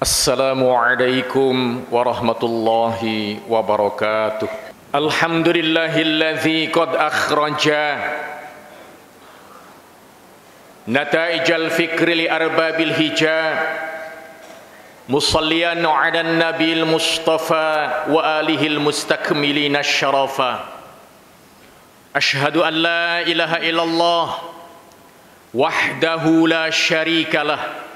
Assalamualaikum warahmatullahi wabarakatuh. Alhamdulillahilladzi qad akhraja nataijal fikri li arbabil hija musalliyan ala nabil mustafa wa alihil mustakmilina syarafa. Ashhadu an la ilaha illallah wahdahu la syarikalah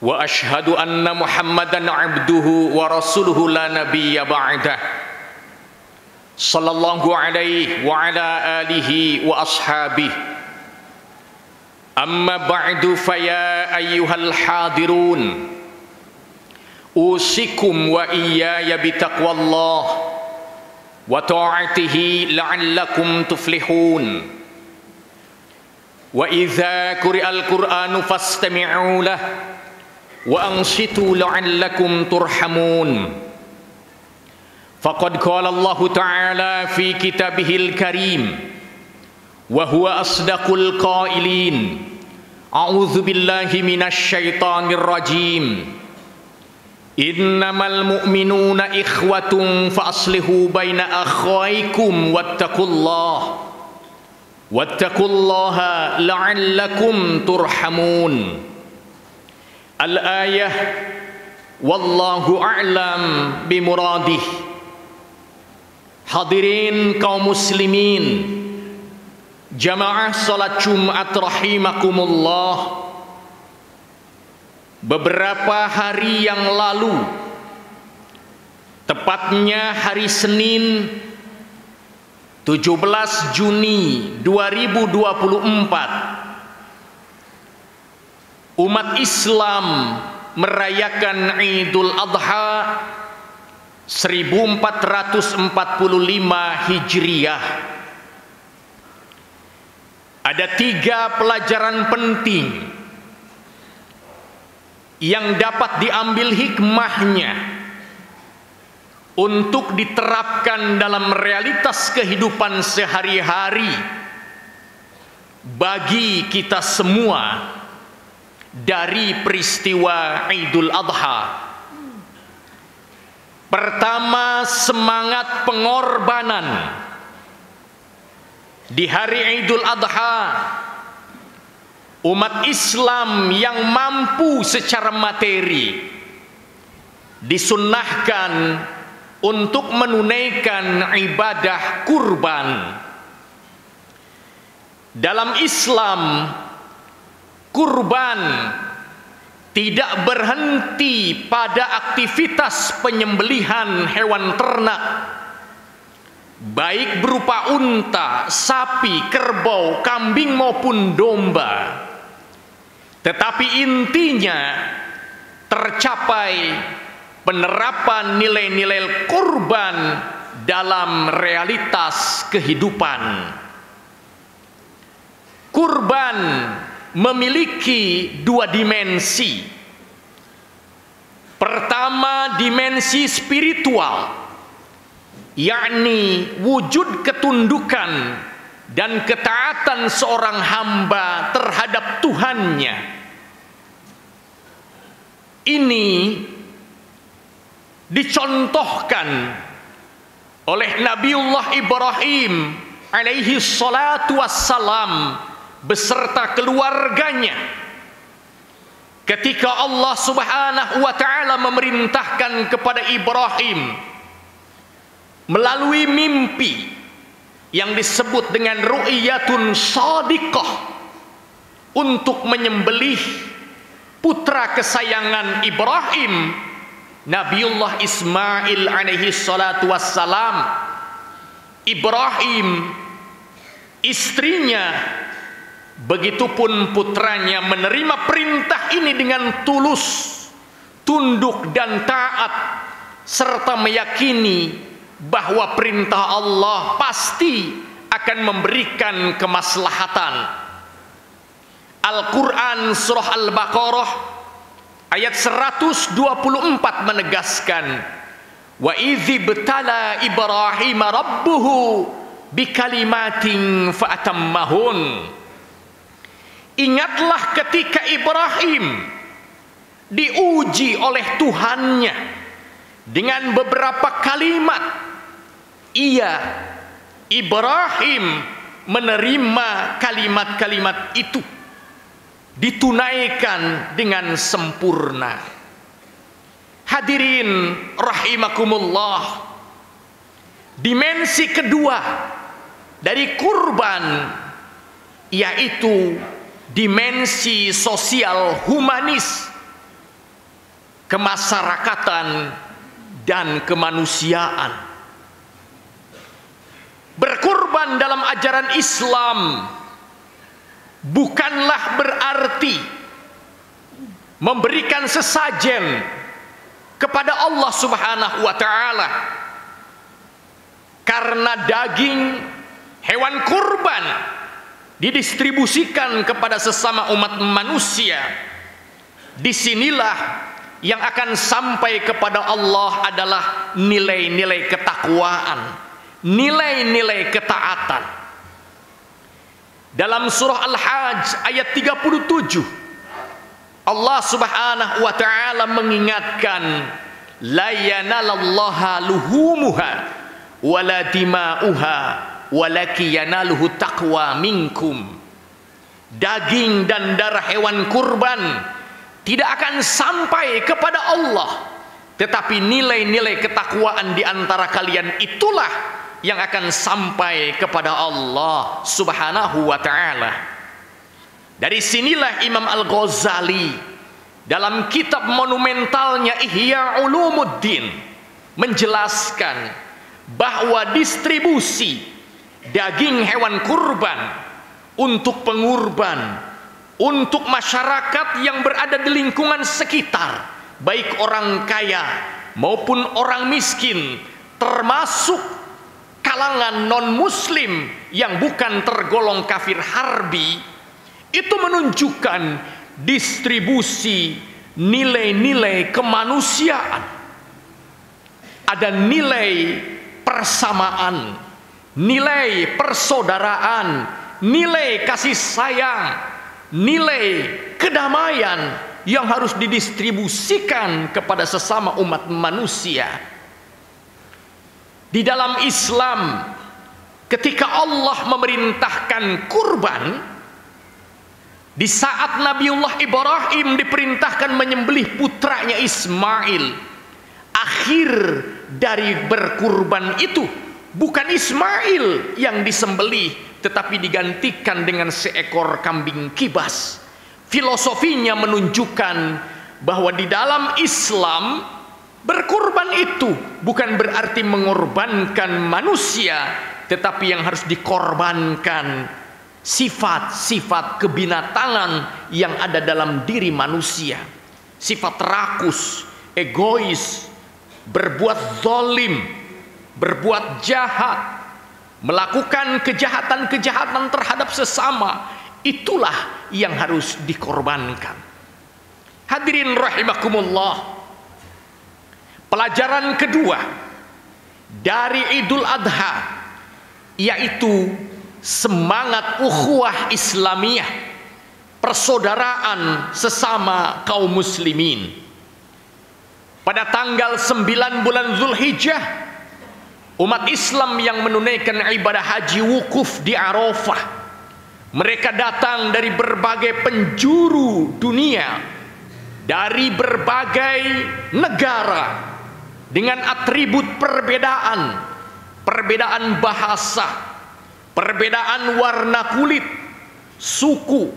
wa ashhadu anna Muhammadan abduhu wa rasuluhu la nabiyya ba'dah. Sallallahu alaihi wa ala alihi wa ashabihi. Amma ba'du fa ya ayyuhal hadirun, usikum wa iyaya bitaqwallah wa ta'atihi la'allakum tuflihun. Wa idza quri'al qur'anu fastami'u lahu wa ansitu la'allakum turhamun. Faqad qala Allah Ta'ala fi kitabihil karim wa huwa asdaqul qailin. A'udzu billahi minasy syaithanir rajim. Innamal mu'minuna ikhwatun fa aslihu baina akhawaykum wattaqullaha la'allakum turhamun. Al-ayah wallahu a'lam bimuradih. Hadirin kaum muslimin, jamaah salat Jumat rahimakumullah. Beberapa hari yang lalu, tepatnya hari Senin 17 Juni 2024, umat Islam merayakan Idul Adha 1445 Hijriah. Ada 3 pelajaran penting yang dapat diambil hikmahnya untuk diterapkan dalam realitas kehidupan sehari-hari bagi kita semua dari peristiwa Idul Adha. Pertama, semangat pengorbanan. Di hari Idul Adha, umat Islam yang mampu secara materi disunnahkan untuk menunaikan ibadah kurban. Dalam Islam, kurban tidak berhenti pada aktivitas penyembelihan hewan ternak, baik berupa unta, sapi, kerbau, kambing maupun domba. Tetapi intinya tercapai penerapan nilai-nilai kurban dalam realitas kehidupan. Kurban memiliki 2 dimensi. Pertama, dimensi spiritual, yakni wujud ketundukan dan ketaatan seorang hamba terhadap Tuhannya. Ini dicontohkan oleh Nabiullah Ibrahim alaihi salatu wassalam beserta keluarganya ketika Allah Subhanahu wa ta'ala memerintahkan kepada Ibrahim melalui mimpi yang disebut dengan ru'yatun shadiqah untuk menyembelih putra kesayangan Ibrahim, Nabiullah Ismail alaihi salatu wassalam. Ibrahim, istrinya, begitupun putranya menerima perintah ini dengan tulus, tunduk dan taat, serta meyakini bahwa perintah Allah pasti akan memberikan kemaslahatan. Al-Quran surah Al-Baqarah ayat 124 menegaskan, wa idzi btala Ibrahim rabbuhu bikalimatin fa'atammahun. Ingatlah ketika Ibrahim diuji oleh Tuhannya dengan beberapa kalimat. Ibrahim menerima kalimat-kalimat itu, ditunaikan dengan sempurna. Hadirin rahimakumullah, dimensi kedua dari kurban yaitu dimensi sosial humanis, kemasyarakatan dan kemanusiaan. Berkurban dalam ajaran Islam bukanlah berarti memberikan sesajen kepada Allah Subhanahu wa taala, karena daging hewan kurban didistribusikan kepada sesama umat manusia. Disinilah yang akan sampai kepada Allah adalah nilai-nilai ketakwaan, nilai-nilai ketaatan. Dalam surah Al-Hajj ayat 37, Allah Subhanahu wa taala mengingatkan, la yanalallaha luhumuha wala dima'uha walaki yanaluhu taqwa minkum. Daging dan darah hewan kurban tidak akan sampai kepada Allah, tetapi nilai-nilai ketakwaan di antara kalian itulah yang akan sampai kepada Allah Subhanahu wa taala. Dari sinilah Imam Al-Ghazali dalam kitab monumentalnya Ihya Ulumuddin menjelaskan bahwa distribusi daging hewan kurban untuk pengurban, untuk masyarakat yang berada di lingkungan sekitar, baik orang kaya maupun orang miskin, termasuk kalangan non-muslim yang bukan tergolong kafir harbi, itu menunjukkan distribusi nilai-nilai kemanusiaan. Ada nilai persamaan, nilai persaudaraan, nilai kasih sayang, nilai kedamaian yang harus didistribusikan kepada sesama umat manusia. Di dalam Islam, ketika Allah memerintahkan kurban, di saat Nabiullah Ibrahim diperintahkan menyembelih putranya Ismail, akhir dari berkurban itu bukan Ismail yang disembelih, tetapi digantikan dengan seekor kambing kibas. Filosofinya menunjukkan bahwa di dalam Islam berkurban itu bukan berarti mengorbankan manusia, tetapi yang harus dikorbankan sifat-sifat kebinatangan yang ada dalam diri manusia. Sifat rakus, egois, berbuat zalim, berbuat jahat, melakukan kejahatan-kejahatan terhadap sesama. Itulah yang harus dikorbankan. Hadirin rahimakumullah, pelajaran kedua dari Idul Adha yaitu semangat ukhuwah Islamiyah, persaudaraan sesama kaum muslimin. Pada tanggal 9 bulan Zulhijjah, umat Islam yang menunaikan ibadah haji wukuf di Arafah, mereka datang dari berbagai penjuru dunia, dari berbagai negara, dengan atribut perbedaan, perbedaan bahasa, perbedaan warna kulit, suku,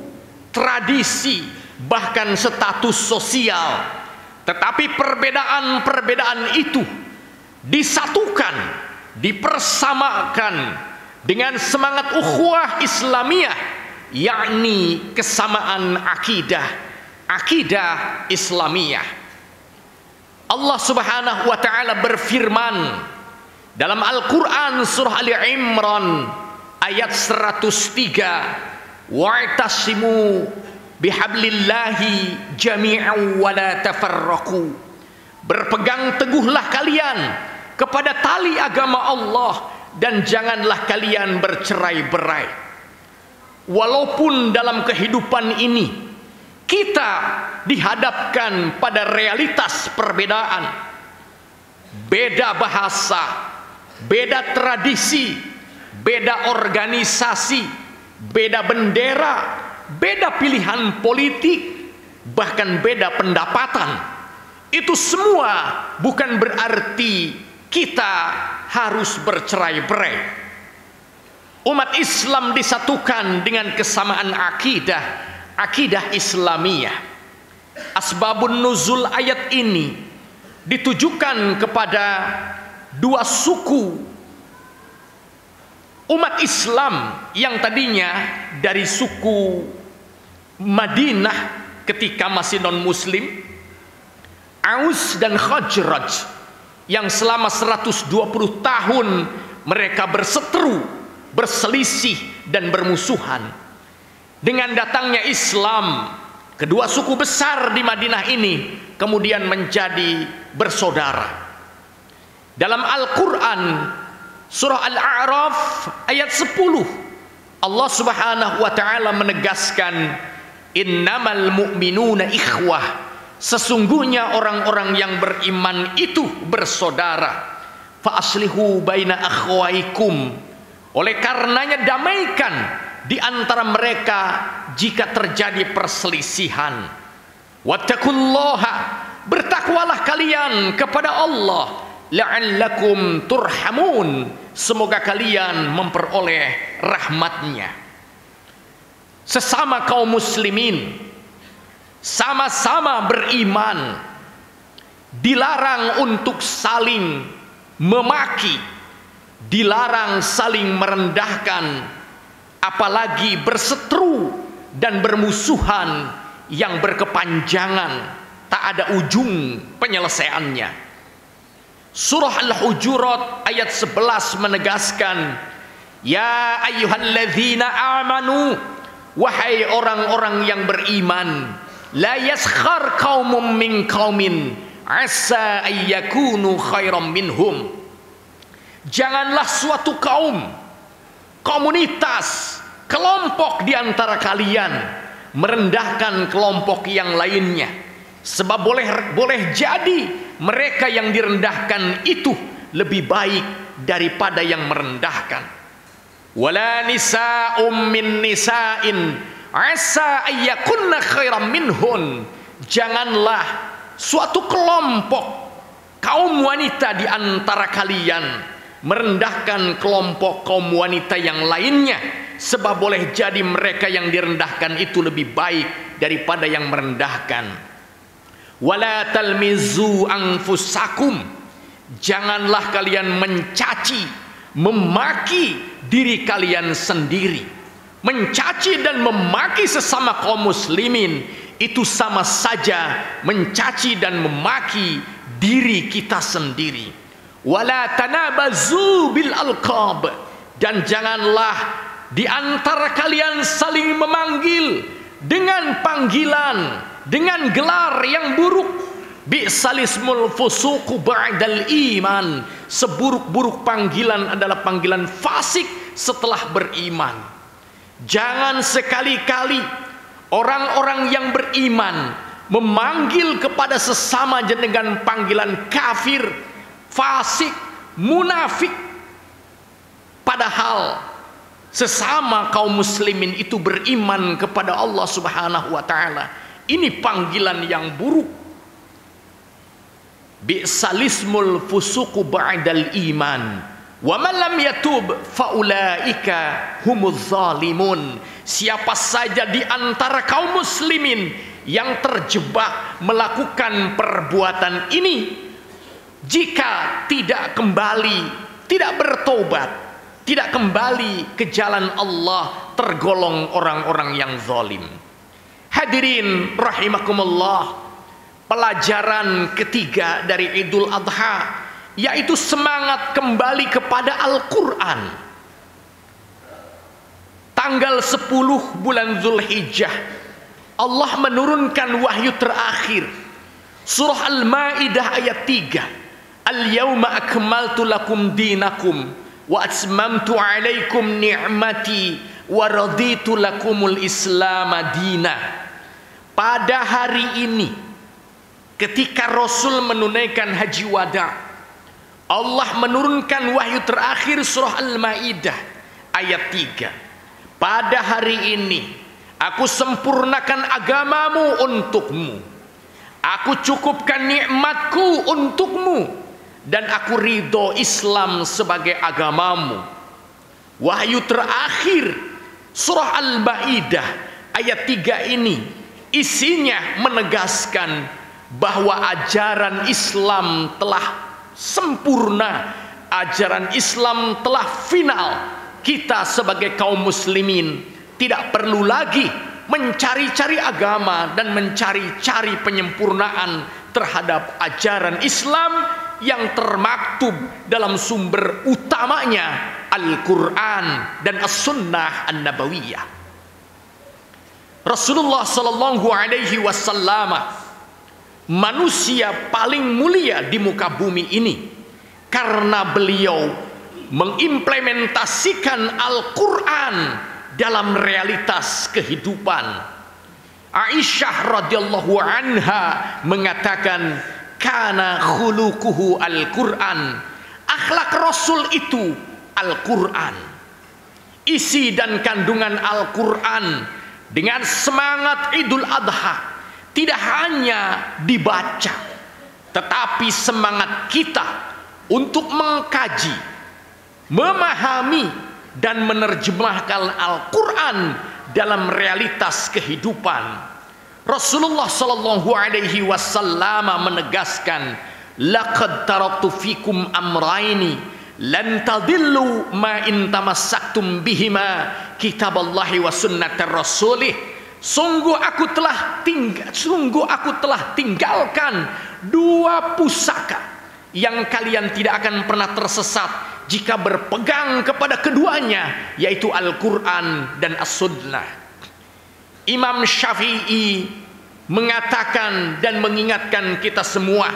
tradisi, bahkan status sosial. Tetapi perbedaan-perbedaan itu disatukan, dipersamakan dengan semangat ukhuwah Islamiyah, yakni kesamaan akidah, akidah Islamiyah. Allah Subhanahu wa taala berfirman dalam Al-Qur'an surah Ali Imran ayat 103, wa'tasimu bihablillahi jami'an wa la tafarraqu. Berpegang teguhlah kalian kepada tali agama Allah dan janganlah kalian bercerai-berai. Walaupun dalam kehidupan ini kita dihadapkan pada realitas perbedaan. Beda bahasa, beda tradisi, beda organisasi, beda bendera, beda pilihan politik, bahkan beda pendapatan. Itu semua bukan berarti kita harus bercerai-berai. Umat Islam disatukan dengan kesamaan akidah, akidah Islamiyah. Asbabun nuzul ayat ini ditujukan kepada dua suku umat Islam yang tadinya dari suku Madinah ketika masih non-muslim, Aus dan Khazraj, yang selama 120 tahun mereka berseteru, berselisih dan bermusuhan. Dengan datangnya Islam, kedua suku besar di Madinah ini kemudian menjadi bersaudara. Dalam Al-Quran surah Al-A'raf ayat 10, Allah Subhanahu wa taala menegaskan, innamal mu'minuna ikhwah, sesungguhnya orang-orang yang beriman itu bersaudara. Fa aslihu baina akhwaikum, oleh karenanya damaikan di antara mereka jika terjadi perselisihan. Wattaqullaha, bertakwalah kalian kepada Allah, la'allakum turhamun, semoga kalian memperoleh rahmatnya. Sesama kaum muslimin, sama-sama beriman, dilarang untuk saling memaki, dilarang saling merendahkan, apalagi berseteru dan bermusuhan yang berkepanjangan, tak ada ujung penyelesaiannya. Surah Al-Hujurat ayat 11 menegaskan, ya ayyuhalladzina amanu, wahai orang-orang yang beriman, la yaskhar qaumum min qaumin asa ayyakunu khairam minhum. Janganlah suatu kaum, komunitas, kelompok di antara kalian merendahkan kelompok yang lainnya, sebab boleh jadi mereka yang direndahkan itu lebih baik daripada yang merendahkan. Wala nisa'um min nisa'in asa ayyakunna khairam minhun. Janganlah suatu kelompok kaum wanita di antara kalian merendahkan kelompok kaum wanita yang lainnya, sebab boleh jadi mereka yang direndahkan itu lebih baik daripada yang merendahkan. Wala talmizu anfusakum, janganlah kalian mencaci, memaki diri kalian sendiri. Mencaci dan memaki sesama kaum muslimin itu sama saja mencaci dan memaki diri kita sendiri. Wala tanabazu bil alqab, dan janganlah di antara kalian saling memanggil dengan panggilan, dengan gelar yang buruk. Bi'salismul fusuqu ba'dal iman, seburuk-buruk panggilan adalah panggilan fasik setelah beriman. Jangan sekali-kali orang-orang yang beriman memanggil kepada sesama dengan panggilan kafir, fasik, munafik, padahal sesama kaum muslimin itu beriman kepada Allah Subhanahu wa taala. Ini panggilan yang buruk. Bi'salismul fusuqu ba'dal iman wa man lam yatub faulaika humuz zalimun. Siapa saja di antara kaum muslimin yang terjebak melakukan perbuatan ini, jika tidak kembali, tidak bertobat, tidak kembali ke jalan Allah, tergolong orang-orang yang zalim. Hadirin rahimakumullah, pelajaran ketiga dari Idul Adha yaitu semangat kembali kepada Al-Quran. Tanggal 10 bulan Zulhijjah Allah menurunkan wahyu terakhir, surah Al-Maidah ayat 3. Al-yawma akmaltu lakum dinakum wa atmamtu alaikum ni'mati wa raditu lakumul islam dina. pada hari ini ketika Rasul menunaikan haji wada, Allah menurunkan wahyu terakhir surah Al-Maidah ayat 3. Pada hari ini aku sempurnakan agamamu untukmu, aku cukupkan nikmatku untukmu, dan aku ridho Islam sebagai agamamu. Wahyu terakhir surah Al-Maidah ayat 3 ini isinya menegaskan bahwa ajaran Islam telah sempurna, ajaran Islam telah final. Kita sebagai kaum muslimin tidak perlu lagi mencari-cari agama dan mencari-cari penyempurnaan terhadap ajaran Islam yang termaktub dalam sumber utamanya Al-Quran dan As-Sunnah An-Nabawiyah. Rasulullah Sallallahu Alaihi Wasallam manusia paling mulia di muka bumi ini karena beliau mengimplementasikan Al-Quran dalam realitas kehidupan. Aisyah radhiyallahu anha mengatakan, kana khuluquhu Al-Quran, akhlak Rasul itu Al-Quran. Isi dan kandungan Al-Quran dengan semangat Idul Adha tidak hanya dibaca, tetapi semangat kita untuk mengkaji, memahami dan menerjemahkan Al-Quran dalam realitas kehidupan. Rasulullah Sallallahu Alaihi Wasallam menegaskan, laqad taraktu fikum amraini lan tadillu ma in tamassaktum bihima kitaballahi wa sunnatar rasulih. Sungguh aku telah tinggalkan dua pusaka yang kalian tidak akan pernah tersesat jika berpegang kepada keduanya, yaitu Al-Quran dan As-Sunnah. Imam Syafi'i mengatakan dan mengingatkan kita semua,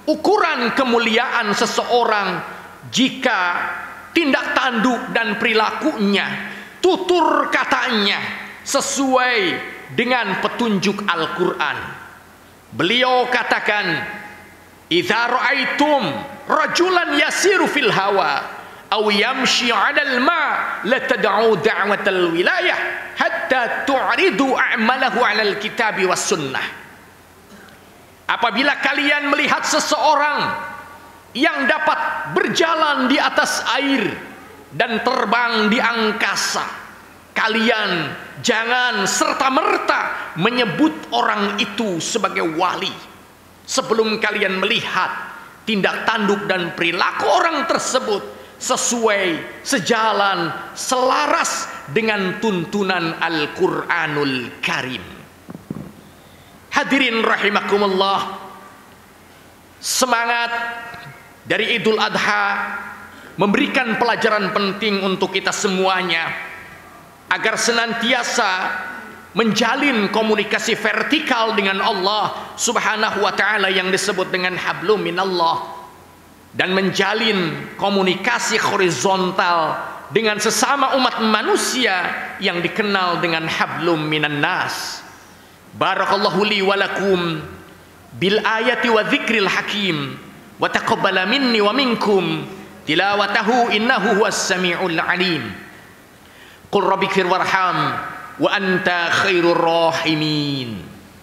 ukuran kemuliaan seseorang jika tindak tanduk dan perilakunya, tutur katanya sesuai dengan petunjuk Al-Quran. Beliau katakan, idza ra'aitum rajulan yasiru fil hawa aw yamshi 'alal ma la tad'u da'watal wilayah hatta tu'ridu a'malahu 'alal kitabi was sunnah. Apabila kalian melihat seseorang yang dapat berjalan di atas air dan terbang di angkasa, kalian jangan serta-merta menyebut orang itu sebagai wali sebelum kalian melihat tindak tanduk dan perilaku orang tersebut sesuai, sejalan, selaras dengan tuntunan Al-Quranul Karim. Hadirin rahimakumullah, semangat dari Idul Adha memberikan pelajaran penting untuk kita semuanya agar senantiasa menjalin komunikasi vertikal dengan Allah Subhanahu wa ta'ala yang disebut dengan hablum minallah, dan menjalin komunikasi horizontal dengan sesama umat manusia yang dikenal dengan hablum minan nas. Barakallahu li wa lakum bil ayati wa dzikril hakim wa taqabbala minni wa minkum tilawatahu innahu huwas samiul alim. Qul rabbighfir warham wa anta khairur rahimin.